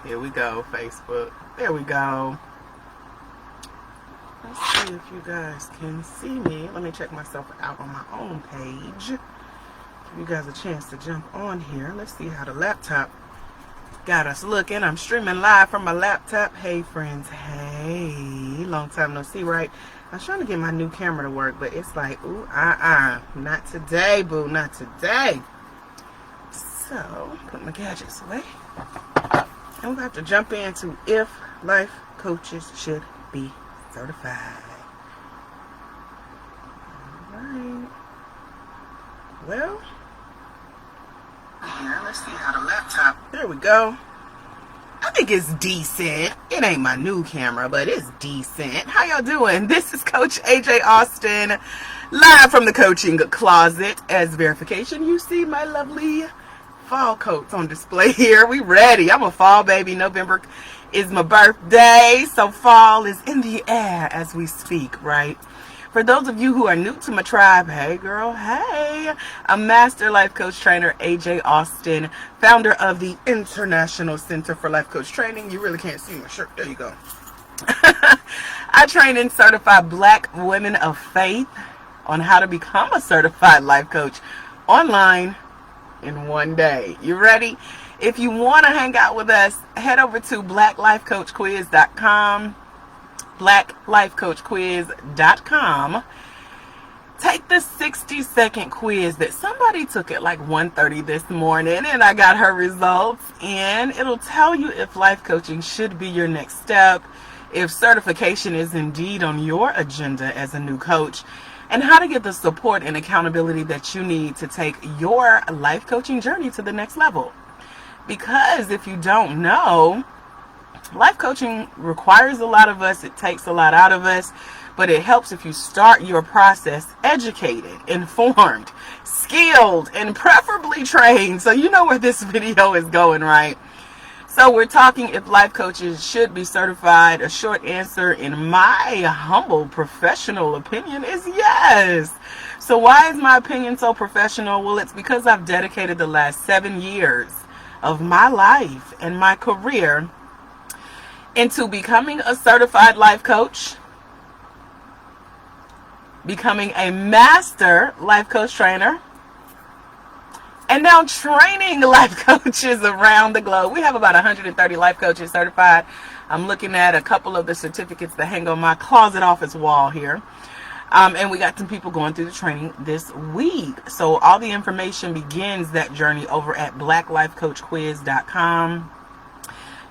Here we go, Facebook. There we go. Let's see if you guys can see me. Let me check myself out on my own page. Give you guys a chance to jump on here. Let's see how the laptop got us looking. I'm streaming live from my laptop. Hey, friends. Hey. Long time no see, right? I was trying to get my new camera to work, but it's like, ooh, not today, boo. Not today. So, put my gadgets away. And we'll have to jump into if life coaches should be certified. Alright. Well, here, let's see how the laptop. There we go. I think it's decent. It ain't my new camera, but it's decent. How y'all doing? This is Coach AJ Austin, live from the coaching closet. As verification, you see my lovely fall coats on display here. We ready. I'm a fall baby. November is my birthday, so fall is in the air as we speak, right? For those of you who are new to my tribe, hey girl, hey. I'm Master Life Coach Trainer AJ Austin, founder of the International Center for Life Coach Training. You really can't see my shirt. There you go. I train and certify Black women of faith on how to become a certified life coach online in one day. You ready? If you want to hang out with us, head over to blacklifecoachquiz.com. blacklifecoachquiz.com. Take the 60-second quiz that somebody took at like 1:30 this morning, and I got her results, and it'll tell you if life coaching should be your next step, if certification is indeed on your agenda as a new coach, and how to get the support and accountability that you need to take your life coaching journey to the next level. Because if you don't know, life coaching requires a lot of us. It takes a lot out of us, but it helps if you start your process educated, informed, skilled, and preferably trained. So you know where this video is going, right? So we're talking if life coaches should be certified. A short answer, in my humble professional opinion, is yes. So why is my opinion so professional? Well, it's because I've dedicated the last 7 years of my life and my career into becoming a certified life coach, becoming a master life coach trainer, and now training life coaches around the globe. We have about 130 life coaches certified. I'm looking at a couple of the certificates that hang on my closet office wall here. And we got some people going through the training this week. So all the information begins that journey over at blacklifecoachquiz.com.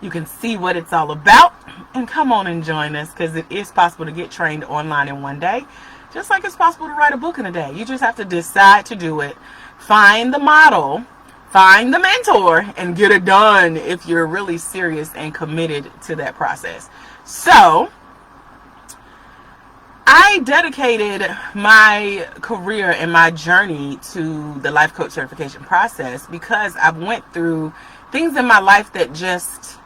You can see what it's all about and come on and join us, because it is possible to get trained online in one day, just like it's possible to write a book in a day. You just have to decide to do it, find the model, find the mentor, and get it done if you're really serious and committed to that process. So I dedicated my career and my journey to the life coach certification process because I went through things in my life that just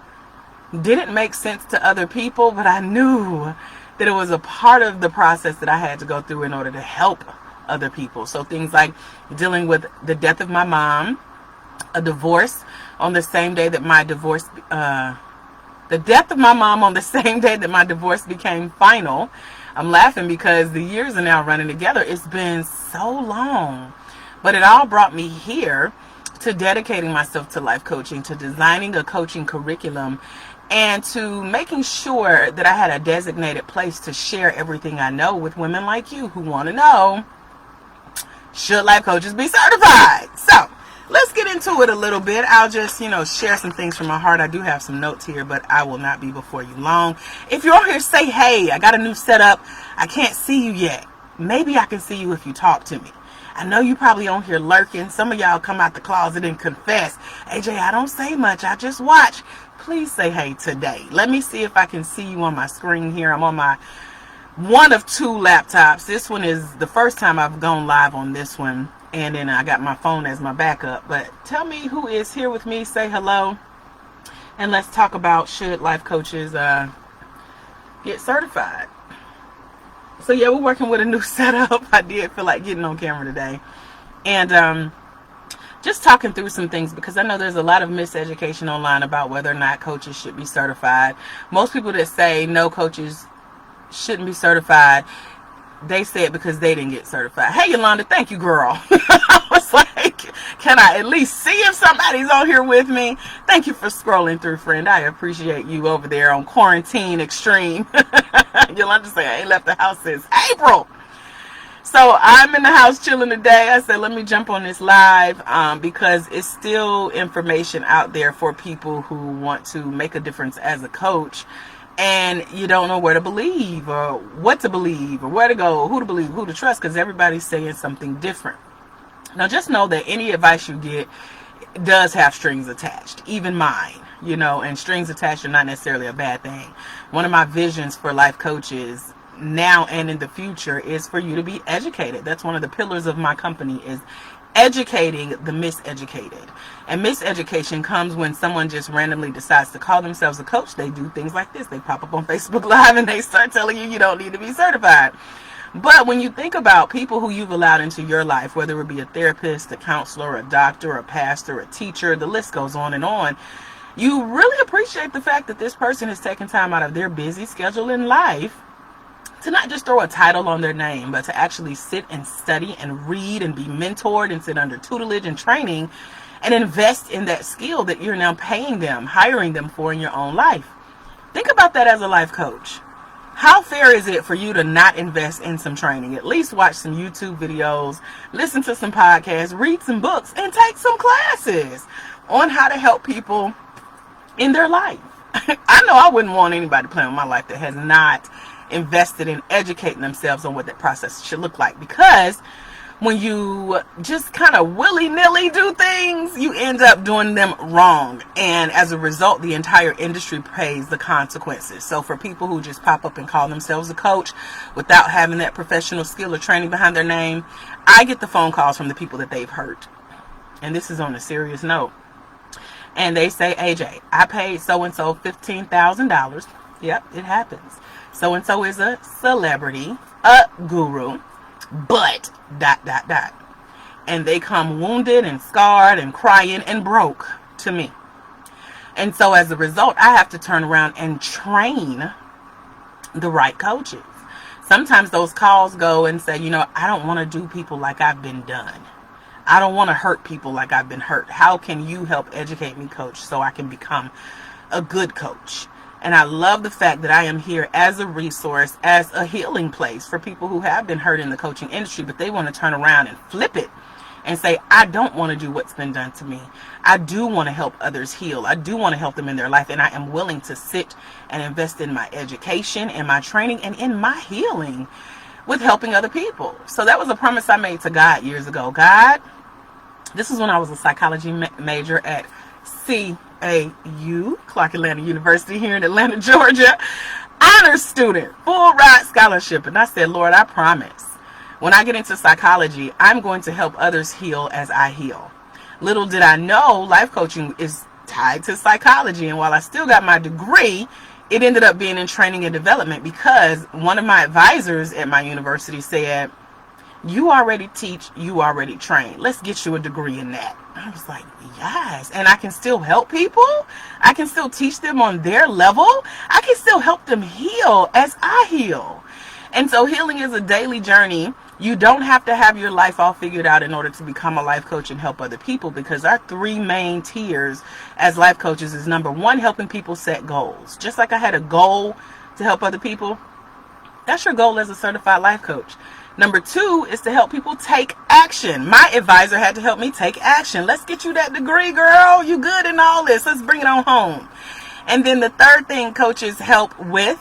didn't make sense to other people, but I knew that it was a part of the process that I had to go through in order to help other people. So things like dealing with the death of my mom, a divorce on the same day that my divorce, the death of my mom on the same day that my divorce became final. I'm laughing because the years are now running together. It's been so long, but it all brought me here to dedicating myself to life coaching, to designing a coaching curriculum, and to making sure that I had a designated place to share everything I know with women like you who want to know, should life coaches be certified? So let's get into it a little bit. I'll just, share some things from my heart. I do have some notes here, but I will not be before you long. If you're on here, say, hey, I got a new setup. I can't see you yet. Maybe I can see you if you talk to me. I know you probably on here lurking. Some of y'all come out the closet and confess, AJ, I don't say much. I just watch. Please say hey today. Let me see if I can see you on my screen here. I'm on my one of two laptops. This one is the first time I've gone live on this one. And then I got my phone as my backup. But tell me who is here with me. Say hello. And let's talk about should life coaches get certified. So yeah, we're working with a new setup. I did feel like getting on camera today. And just talking through some things, because I know there's a lot of miseducation online about whether or not coaches should be certified. Most people that say no, coaches shouldn't be certified, they say it because they didn't get certified. Hey, Yolanda, thank you, girl. I was like, can I at least see if somebody's on here with me? Thank you for scrolling through, friend. I appreciate you over there on Quarantine Extreme. Yolanda say I ain't left the house since April. So I'm in the house chilling today. I said, let me jump on this live because it's still information out there for people who want to make a difference as a coach, and you don't know where to believe or what to believe or where to go, who to believe, who to trust, because everybody's saying something different. Now, just know that any advice you get does have strings attached, even mine, and strings attached are not necessarily a bad thing. One of my visions for life coaches now and in the future is for you to be educated. That's one of the pillars of my company, is educating the miseducated. And miseducation comes when someone just randomly decides to call themselves a coach. They do things like this. They pop up on Facebook Live and they start telling you don't need to be certified. But when you think about people who you've allowed into your life, whether it be a therapist, a counselor, a doctor, a pastor, a teacher, the list goes on and on, you really appreciate the fact that this person has taken time out of their busy schedule in life to not just throw a title on their name, but to actually sit and study and read and be mentored and sit under tutelage and training and invest in that skill that you're now paying them, hiring them for in your own life. Think about that as a life coach. How fair is it for you to not invest in some training? At least watch some YouTube videos, listen to some podcasts, read some books, and take some classes on how to help people in their life. I know I wouldn't want anybody playing with my life that has not invested in educating themselves on what that process should look like, because when you just kind of willy-nilly do things, you end up doing them wrong, and as a result the entire industry pays the consequences. So for people who just pop up and call themselves a coach without having that professional skill or training behind their name, I get the phone calls from the people that they've hurt, and this is on a serious note, and they say, AJ, I paid so-and-so $15,000. Yep, it happens. So-and-so is a celebrity, a guru, but ... And they come wounded and scarred and crying and broke to me. And so as a result, I have to turn around and train the right coaches. Sometimes those calls go and say, I don't want to do people like I've been done. I don't want to hurt people like I've been hurt. How can you help educate me, coach, so I can become a good coach? And I love the fact that I am here as a resource, as a healing place for people who have been hurt in the coaching industry, but they want to turn around and flip it and say, I don't want to do what's been done to me. I do want to help others heal. I do want to help them in their life. And I am willing to sit and invest in my education and my training and in my healing with helping other people. So that was a promise I made to God years ago. God, this is when I was a psychology major at CAU, Clark Atlanta University here in Atlanta, Georgia. Honor student, full ride scholarship. And I said, Lord, I promise, when I get into psychology, I'm going to help others heal as I heal. Little did I know, life coaching is tied to psychology. And while I still got my degree, it ended up being in training and development, because one of my advisors at my university said, you already teach, you already train. Let's get you a degree in that. I was like, yes. And I can still help people. I can still teach them on their level. I can still help them heal as I heal. And so healing is a daily journey. You don't have to have your life all figured out in order to become a life coach and help other people, because our three main tiers as life coaches is, number one, helping people set goals. Just like I had a goal to help other people, that's your goal as a certified life coach. Number two is to help people take action. My advisor had to help me take action. Let's get you that degree, girl. You good in all this. Let's bring it on home. And then the third thing coaches help with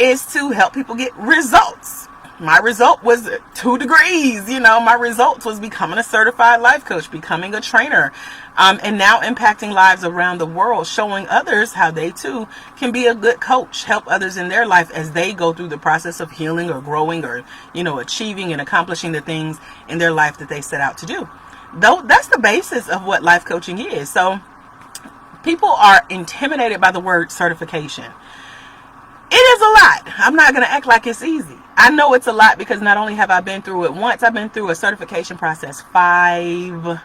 is to help people get results. My result was 2 degrees. My result was becoming a certified life coach, becoming a trainer, and now impacting lives around the world, showing others how they too can be a good coach, help others in their life as they go through the process of healing or growing or, achieving and accomplishing the things in their life that they set out to do. Though that's the basis of what life coaching is. So people are intimidated by the word certification. It is a lot. I'm not going to act like it's easy. I know it's a lot because not only have I been through it once, I've been through a certification process 5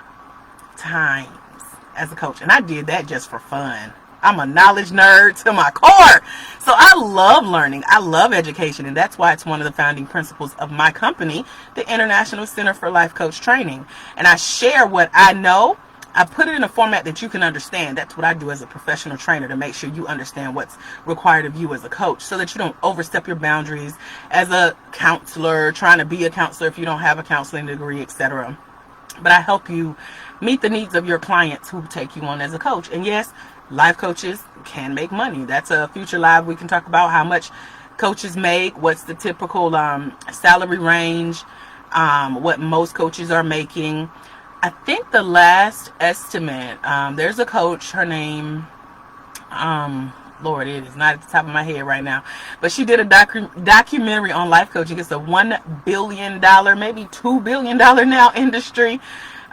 times as a coach. And I did that just for fun. I'm a knowledge nerd to my core. So I love learning. I love education. And that's why it's one of the founding principles of my company, the International Center for Life Coach Training. And I share what I know. I put it in a format that you can understand. That's what I do as a professional trainer, to make sure you understand what's required of you as a coach, so that you don't overstep your boundaries as a counselor, trying to be a counselor if you don't have a counseling degree, etc. But I help you meet the needs of your clients who take you on as a coach. And yes, life coaches can make money. That's a future live. We can talk about how much coaches make, what's the typical salary range, what most coaches are making. I think the last estimate, there's a coach, her name, Lord, it is not at the top of my head right now, but she did a documentary on life coaching. It's a $1 billion, maybe $2 billion now industry.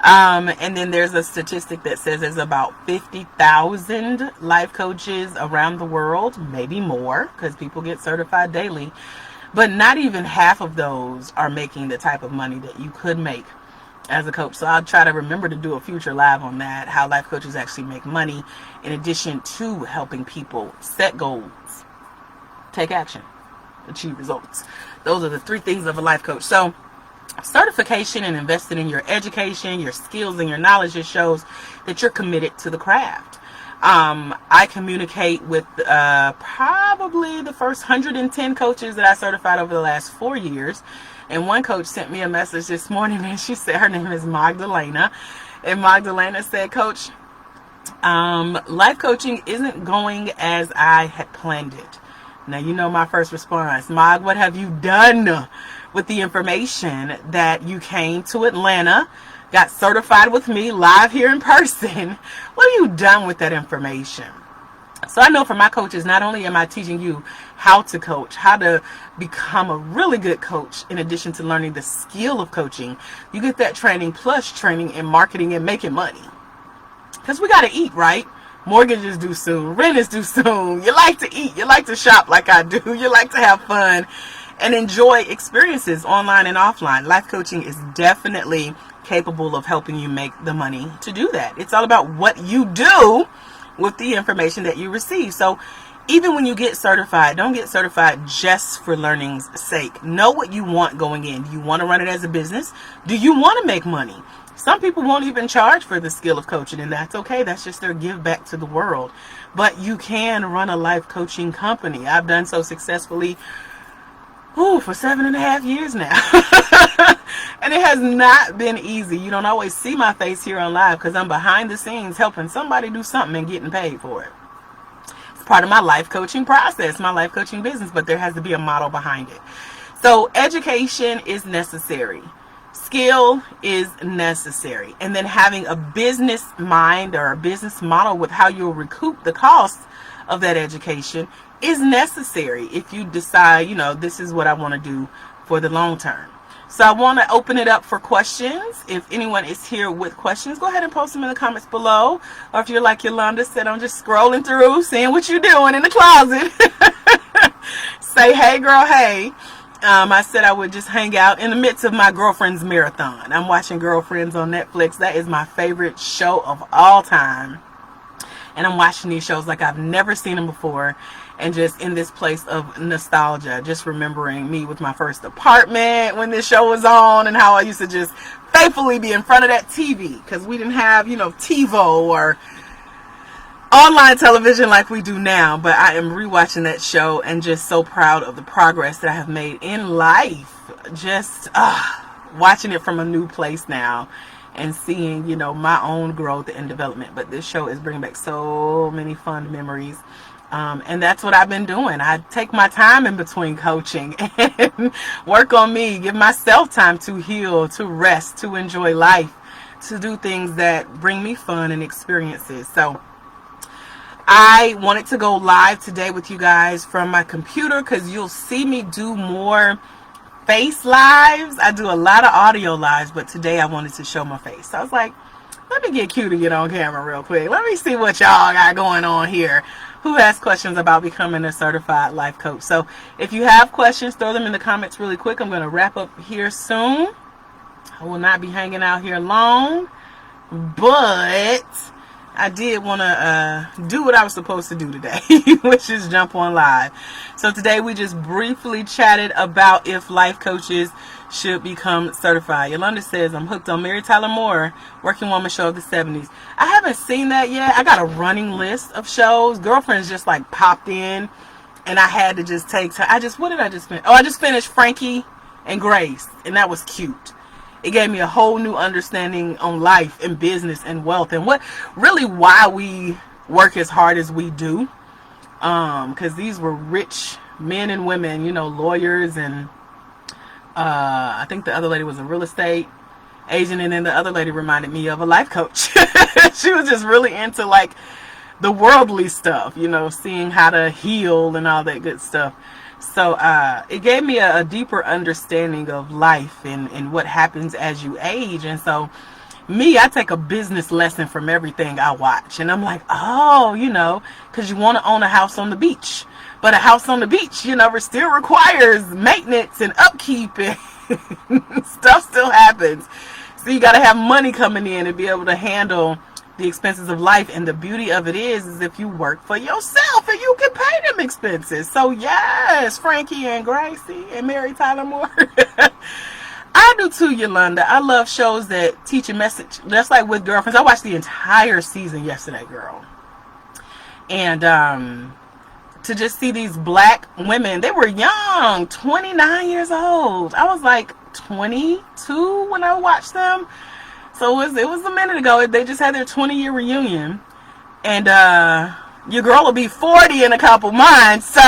And then there's a statistic that says there's about 50,000 life coaches around the world, maybe more, because people get certified daily. But not even half of those are making the type of money that you could make as a coach. So I'll try to remember to do a future live on that, how life coaches actually make money, in addition to helping people set goals, take action, achieve results. Those are the three things of a life coach. So certification and investing in your education, your skills, and your knowledge just shows that you're committed to the craft. I communicate with probably the first 110 coaches that I certified over the last 4 years. And one coach sent me a message this morning, and she said, her name is Magdalena. And Magdalena said, Coach, life coaching isn't going as I had planned it. Now, you know my first response, Mag, what have you done with the information that you came to Atlanta, got certified with me live here in person? What have you done with that information? So I know for my coaches, not only am I teaching you how to coach, how to become a really good coach, in addition to learning the skill of coaching, you get that training plus training in marketing and making money. Because we got to eat, right? Mortgages due soon. Rent is due soon. You like to eat. You like to shop like I do. You like to have fun and enjoy experiences online and offline. Life coaching is definitely capable of helping you make the money to do that. It's all about what you do with the information that you receive. So even when you get certified, don't get certified just for learning's sake. Know what you want going in. Do you want to run it as a business? Do you want to make money? Some people won't even charge for the skill of coaching, and that's okay. That's just their give back to the world. But you can run a life coaching company. I've done so successfully for 7.5 years now. And it has not been easy. You don't always see my face here on live because I'm behind the scenes helping somebody do something and getting paid for it. It's part of my life coaching process, my life coaching business, but there has to be a model behind it. So education is necessary. Skill is necessary. And then having a business mind or a business model with how you'll recoup the cost of that education is necessary if you decide, this is what I want to do for the long term. So I want to open it up for questions. If anyone is here with questions, go ahead and post them in the comments below. Or if you're like Yolanda said, I'm just scrolling through, seeing what you're doing in the closet. Say, hey girl, hey. I said I would just hang out in the midst of my girlfriend's marathon. I'm watching Girlfriends on Netflix. That is my favorite show of all time. And I'm watching these shows like I've never seen them before. And just in this place of nostalgia, just remembering me with my first apartment when this show was on, and how I used to just faithfully be in front of that TV, because we didn't have, TiVo or online television like we do now. But I am rewatching that show and just so proud of the progress that I have made in life. Just watching it from a new place now and seeing, my own growth and development. But this show is bringing back so many fun memories. And that's what I've been doing. I take my time in between coaching and work on me, give myself time to heal, to rest, to enjoy life, to do things that bring me fun and experiences. So I wanted to go live today with you guys from my computer, because you'll see me do more face lives. I do a lot of audio lives, but today I wanted to show my face. So I was like, let me get cute and get on camera real quick. Let me see what y'all got going on here. Who has questions about becoming a certified life coach? So if you have questions, throw them in the comments really quick. I'm going to wrap up here soon. I will not be hanging out here long. but I did want to do what I was supposed to do today, which is jump on live. So today we just briefly chatted about if life coaches should become certified. Yolanda says, I'm hooked on Mary Tyler Moore, Working Woman show of the 70s. I haven't seen that yet. I got a running list of shows. Girlfriends just like popped in, and I had to just take time. What did I just finish? Oh, I just finished Frankie and Grace, and that was cute. It gave me a whole new understanding on life and business and wealth and why we work as hard as we do. Because these were rich men and women, lawyers, and I think the other lady was a real estate agent, and then the other lady reminded me of a life coach. She was just really into like the worldly stuff, seeing how to heal and all that good stuff. So it gave me a deeper understanding of life and what happens as you age. And so I take a business lesson from everything I watch. And I'm like, because you want to own a house on the beach. But a house on the beach, still requires maintenance and upkeep, and stuff still happens. So you got to have money coming in and be able to handle the expenses of life. And the beauty of it is if you work for yourself and you can pay them expenses. So yes, Frankie and Gracie and Mary Tyler Moore. I do too, Yolanda. I love shows that teach a message. Just like with Girlfriends. I watched the entire season yesterday, girl. And to just see these black women, they were young, 29 years old. I was like 22 when I watched them. So it was a minute ago. They just had their 20-year reunion. And your girl will be 40 in a couple months. So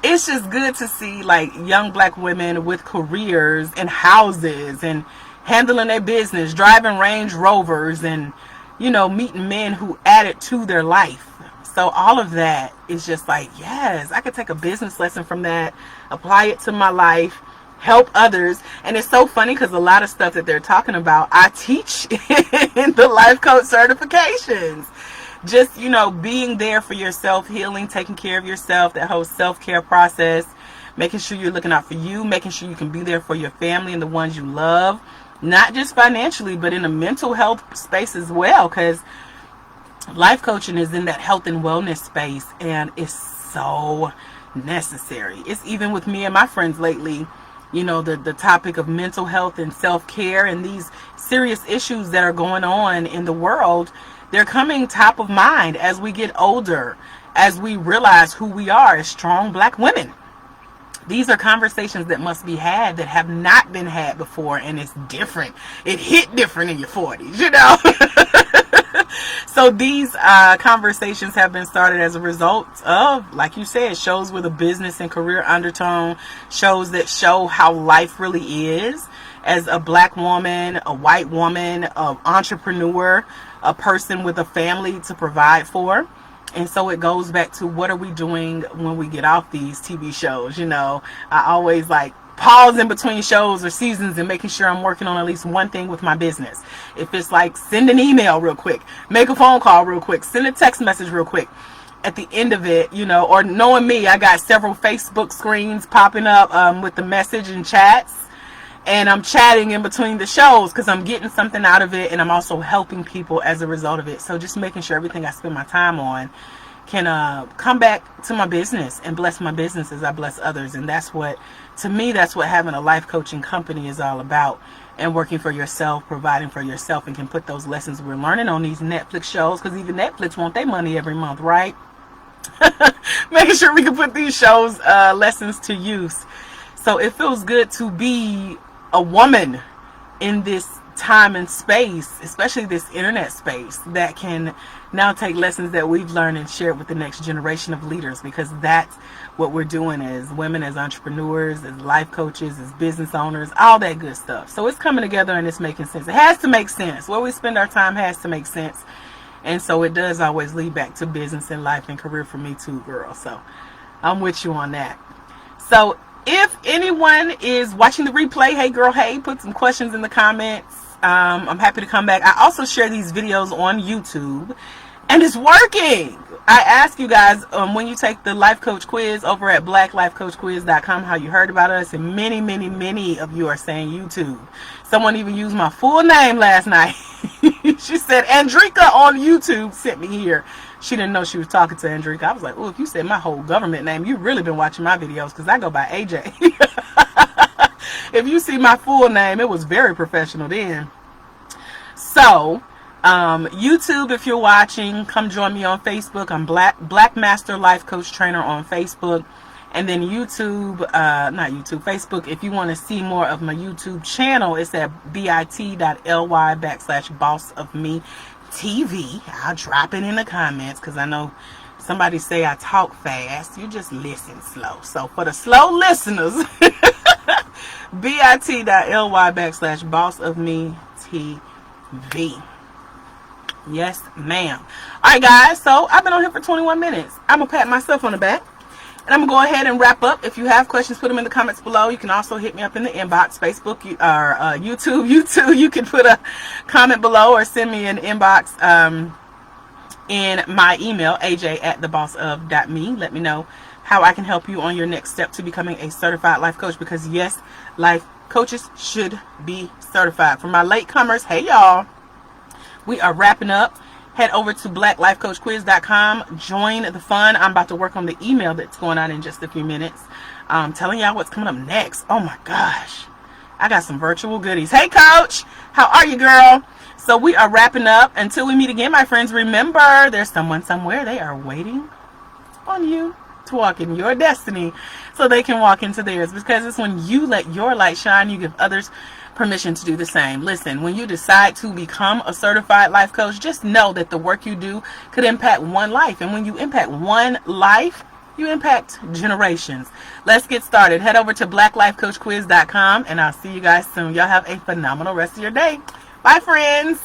it's just good to see like young black women with careers and houses and handling their business, driving Range Rovers, and, meeting men who added to their life. So all of that is just like, yes, I could take a business lesson from that, apply it to my life, help others. And it's so funny because a lot of stuff that they're talking about, I teach in the life coach certifications. Just, being there for yourself, healing, taking care of yourself, that whole self-care process, making sure you're looking out for you, making sure you can be there for your family and the ones you love, not just financially, but in a mental health space as well, because life coaching is in that health and wellness space, and it's so necessary. It's even with me and my friends lately, the topic of mental health and self-care and these serious issues that are going on in the world. They're coming top of mind as we get older, as we realize who we are as strong black women. These are conversations that must be had that have not been had before, and it's different. It hit different in your 40s, So these conversations have been started as a result of, like you said, shows with a business and career undertone, shows that show how life really is as a black woman, a white woman, an entrepreneur, a person with a family to provide for. And so it goes back to, what are we doing when we get off these TV shows? I always like pause in between shows or seasons and making sure I'm working on at least one thing with my business. If it's like send an email real quick, make a phone call real quick, send a text message real quick. At the end of it, or knowing me, I got several Facebook screens popping up with the message and chats. And I'm chatting in between the shows because I'm getting something out of it, and I'm also helping people as a result of it. So just making sure everything I spend my time on can come back to my business and bless my business as I bless others. And that's what having a life coaching company is all about. And working for yourself, providing for yourself, and can put those lessons we're learning on these Netflix shows, because even Netflix want their money every month, right? Making sure we can put these shows lessons to use. So it feels good to be a woman in this time and space, especially this internet space, that can now take lessons that we've learned and share it with the next generation of leaders, because that's what we're doing as women, as entrepreneurs, as life coaches, as business owners, all that good stuff. So it's coming together and it's making sense. It has to make sense. Where we spend our time has to make sense. And so it does always lead back to business and life and career for me too, girl. So I'm with you on that. So if anyone is watching the replay, hey girl, hey, put some questions in the comments. I'm happy to come back. I also share these videos on YouTube, and it's working. I asked you guys when you take the life coach quiz over at blacklifecoachquiz.com how you heard about us, and many of you are saying YouTube. Someone even used my full name last night. She said Andrika on YouTube sent me here. She didn't know she was talking to Andrika. I was like, oh, if you said my whole government name, you've really been watching my videos, because I go by AJ. If you see my full name, it was very professional then. So YouTube, if you're watching, come join me on Facebook. I'm Black Master Life Coach Trainer on Facebook. And then YouTube, not YouTube, Facebook, if you want to see more of my YouTube channel, it's at bit.ly/bossofmetv. I'll drop it in the comments, because I know somebody say I talk fast. You just listen slow. So for the slow listeners, bit.ly/bossofmetv. Yes, ma'am. All right, guys. So I've been on here for 21 minutes. I'm going to pat myself on the back. And I'm going to go ahead and wrap up. If you have questions, put them in the comments below. You can also hit me up in the inbox, Facebook or YouTube. You can put a comment below or send me an inbox in my email, aj@thebossof.me. Let me know how I can help you on your next step to becoming a certified life coach. Because, yes, life coaches should be certified. For my latecomers, hey, y'all. We are wrapping up. Head over to blacklifecoachquiz.com. Join the fun. I'm about to work on the email that's going out in just a few minutes. Telling y'all what's coming up next. Oh my gosh. I got some virtual goodies. Hey, Coach. How are you, girl? So we are wrapping up. Until we meet again, my friends, remember, there's someone somewhere. They are waiting on you to walk in your destiny so they can walk into theirs. Because it's when you let your light shine, you give others permission to do the same. Listen, when you decide to become a certified life coach, just know that the work you do could impact one life. And when you impact one life, you impact generations. Let's get started. Head over to blacklifecoachquiz.com, and I'll see you guys soon. Y'all have a phenomenal rest of your day. Bye, friends.